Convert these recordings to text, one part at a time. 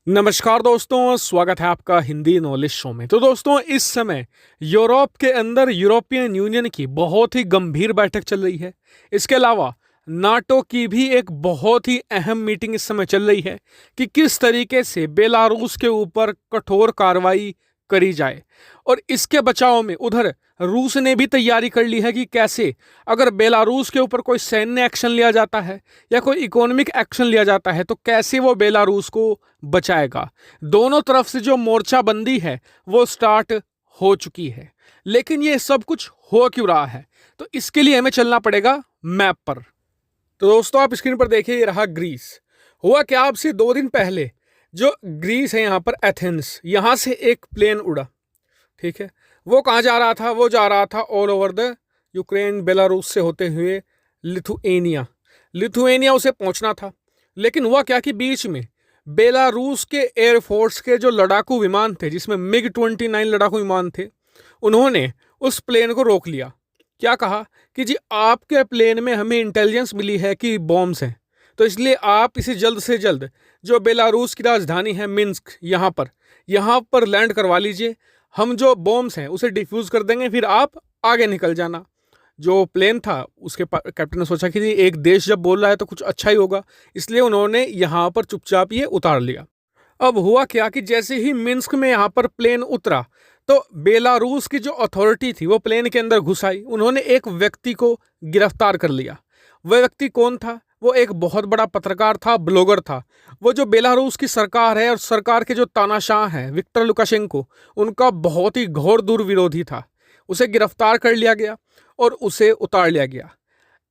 नमस्कार दोस्तों, स्वागत है आपका हिंदी नॉलेज शो में। तो दोस्तों, इस समय यूरोप के अंदर यूरोपियन यूनियन की बहुत ही गंभीर बैठक चल रही है। इसके अलावा नाटो की भी एक बहुत ही अहम मीटिंग इस समय चल रही है कि किस तरीके से बेलारूस के ऊपर कठोर कार्रवाई करी जाए। और इसके बचाव में उधर रूस ने भी तैयारी कर ली है कि कैसे अगर बेलारूस के ऊपर कोई सैन्य एक्शन लिया जाता है या कोई इकोनॉमिक एक्शन लिया जाता है तो कैसे वो बेलारूस को बचाएगा। दोनों तरफ से जो मोर्चाबंदी है वो स्टार्ट हो चुकी है। लेकिन ये सब कुछ हो क्यों रहा है, तो इसके लिए हमें चलना पड़ेगा मैप पर। तो दोस्तों, आप स्क्रीन पर देखिए, ये रहा ग्रीस। हुआ क्या, अब से 2 दिन पहले जो ग्रीस है, यहाँ पर एथेंस, यहाँ से एक प्लेन उड़ा। ठीक है, वो कहाँ जा रहा था? वो जा रहा था all over the Ukraine, Belarus से होते हुए लिथुएनिया। लिथुएनिया उसे पहुंचना था। लेकिन हुआ क्या कि बीच में बेलारूस के एयरफोर्स के जो लड़ाकू विमान थे, जिसमें MiG-29 लड़ाकू विमान थे, उन्होंने उस प्लेन को रोक लिया। क्या कहा कि जी आपके प्लेन में हमें इंटेलिजेंस मिली है कि बॉम्ब्स हैं, तो इसलिए आप इसे जल्द से जल्द जो बेलारूस की राजधानी है मिन्स्क, यहाँ पर लैंड करवा लीजिए। हम जो बॉम्ब्स हैं उसे डिफ्यूज़ कर देंगे, फिर आप आगे निकल जाना। जो प्लेन था उसके कैप्टन ने सोचा कि एक देश जब बोल रहा है तो कुछ अच्छा ही होगा, इसलिए उन्होंने यहाँ पर चुपचाप ये उतार लिया। अब हुआ क्या कि जैसे ही मिन्स्क में यहाँ पर प्लेन उतरा तो बेलारूस की जो अथॉरिटी थी वो प्लेन के अंदर घुस आई। उन्होंने एक व्यक्ति को गिरफ्तार कर लिया। वह व्यक्ति कौन था? वो एक बहुत बड़ा पत्रकार था, ब्लॉगर था। वो जो बेलारूस की सरकार है और सरकार के जो तानाशाह हैं विक्टर लुकाशेंको, उनका बहुत ही घोर दुर्विरोधी था। उसे गिरफ्तार कर लिया गया और उसे उतार लिया गया।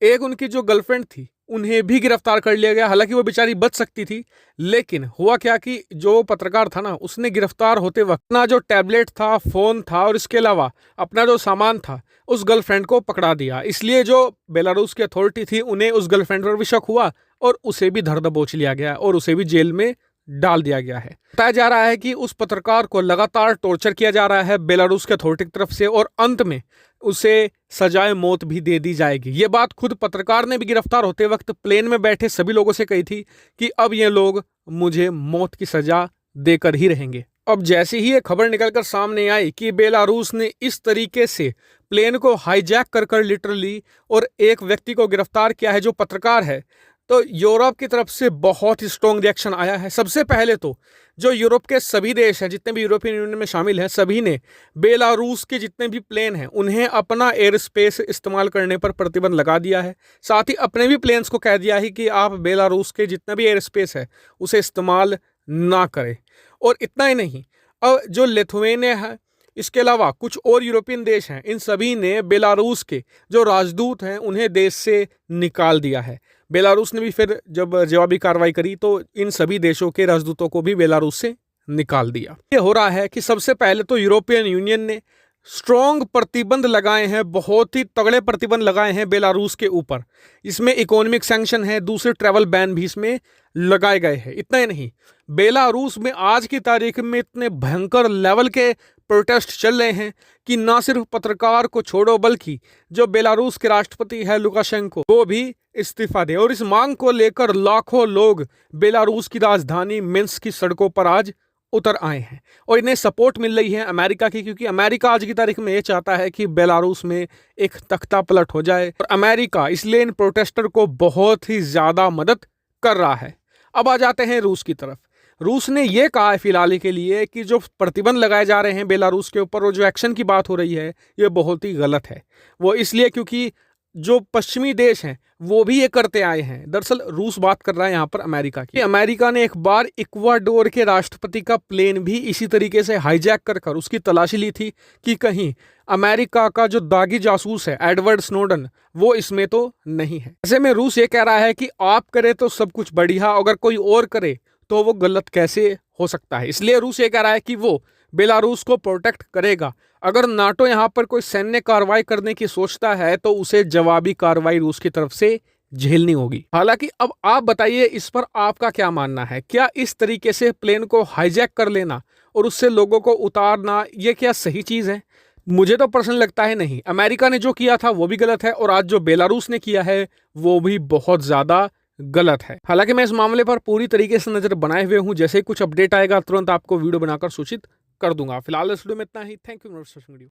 एक उनकी जो गर्लफ्रेंड थी उन्हें भी गिरफ्तार कर लिया गया। हालांकि वो बेचारी बच सकती थी, लेकिन हुआ क्या कि जो पत्रकार था ना, उसने गिरफ्तार होते वक्त अपना जो टैबलेट था, फोन था और इसके अलावा अपना जो सामान था उस गर्लफ्रेंड को पकड़ा दिया। इसलिए जो बेलारूस की अथॉरिटी थी उन्हें उस गर्लफ्रेंड पर भी शक हुआ और उसे भी धर दबोच लिया गया और उसे भी जेल में डाल दिया गया है। बताया जा रहा है कि उस पत्रकार को लगातार टॉर्चर किया जा रहा है बेलारूस के अथॉरिटी की तरफ से और अंत में उसे सजाए मौत भी दे दी जाएगी। ये बात खुद पत्रकार ने भी गिरफ्तार होते वक्त प्लेन में बैठे सभी लोगों से कही थी कि अब ये लोग मुझे मौत की सजा देकर ही रहेंगे। अब जैसे ही ये खबर निकलकर सामने आई कि बेलारूस ने इस तरीके से प्लेन को हाईजैक कर लिटरली और एक व्यक्ति को गिरफ्तार किया है जो पत्रकार है, तो यूरोप की तरफ से बहुत ही स्ट्रॉन्ग रिएक्शन आया है। सबसे पहले तो जो यूरोप के सभी देश हैं, जितने भी यूरोपियन यूनियन में शामिल हैं, सभी ने बेलारूस के जितने भी प्लेन हैं उन्हें अपना एयर स्पेस इस्तेमाल करने पर प्रतिबंध लगा दिया है। साथ ही अपने भी प्लेन्स को कह दिया है कि आप बेलारूस के जितना भी एयर स्पेस है उसे इस्तेमाल ना करें। और इतना ही नहीं, अब जो लिथुआनिया है, इसके अलावा कुछ और यूरोपियन देश हैं, इन सभी ने बेलारूस के जो राजदूत हैं उन्हें देश से निकाल दिया है। बेलारूस ने भी फिर जब जवाबी कार्रवाई करी तो इन सभी देशों के राजदूतों को भी बेलारूस से निकाल दिया। ये हो रहा है कि सबसे पहले तो यूरोपियन यूनियन ने स्ट्रॉन्ग प्रतिबंध लगाए हैं, बहुत ही तगड़े प्रतिबंध लगाए हैं बेलारूस के ऊपर। इसमें इकोनॉमिक सैंक्शन है, दूसरे ट्रैवल बैन भी इसमें लगाए गए हैं। इतना ही नहीं, बेलारूस में आज की तारीख में इतने भयंकर लेवल के प्रोटेस्ट चल रहे हैं कि ना सिर्फ पत्रकार को छोड़ो बल्कि जो बेलारूस के राष्ट्रपति है लुकाशेंको, वो भी इस्तीफा दे। और इस मांग को लेकर लाखों लोग बेलारूस की राजधानी मिन्स्क की सड़कों पर आज उतर आए हैं और इन्हें सपोर्ट मिल रही है अमेरिका की, क्योंकि अमेरिका आज की तारीख में ये चाहता है कि बेलारूस में एक तख्ता पलट हो जाए और अमेरिका इसलिए इन प्रोटेस्टर को बहुत ही ज़्यादा मदद कर रहा है। अब आ जाते हैं रूस की तरफ। रूस ने यह कहा है फिलहाल के लिए कि जो प्रतिबंध लगाए जा रहे हैं बेलारूस के ऊपर और जो एक्शन की बात हो रही है ये बहुत ही गलत है। वो इसलिए क्योंकि जो पश्चिमी देश हैं वो भी ये करते आए हैं। दरअसल रूस बात कर रहा है यहाँ पर अमेरिका की। अमेरिका ने एक बार इक्वाडोर के राष्ट्रपति का प्लेन भी इसी तरीके से हाईजैक कर उसकी तलाशी ली थी कि कहीं अमेरिका का जो दागी जासूस है एडवर्ड स्नोडन वो इसमें तो नहीं है। ऐसे में रूस ये कह रहा है कि आप करे तो सब कुछ बढ़िया, अगर कोई और करे तो वो गलत कैसे हो सकता है। इसलिए रूस ये कह रहा है कि वो बेलारूस को प्रोटेक्ट करेगा। अगर नाटो यहाँ पर कोई सैन्य कार्रवाई करने की सोचता है तो उसे जवाबी कार्रवाई रूस की तरफ से झेलनी होगी। हालांकि अब आप बताइए इस पर आपका क्या मानना है? क्या इस तरीके से प्लेन को हाईजैक कर लेना और उससे लोगों को उतारना ये क्या सही चीज़ है? मुझे तो पर्सनली लगता है नहीं। अमेरिका ने जो किया था वो भी गलत है और आज जो बेलारूस ने किया है वो भी बहुत ज़्यादा गलत है। हालांकि मैं इस मामले पर पूरी तरीके से नजर बनाए हुए हूं, जैसे ही कुछ अपडेट आएगा तुरंत आपको वीडियो बनाकर सूचित कर दूंगा। फिलहाल इस वीडियो में इतना ही। Thank you for watching video.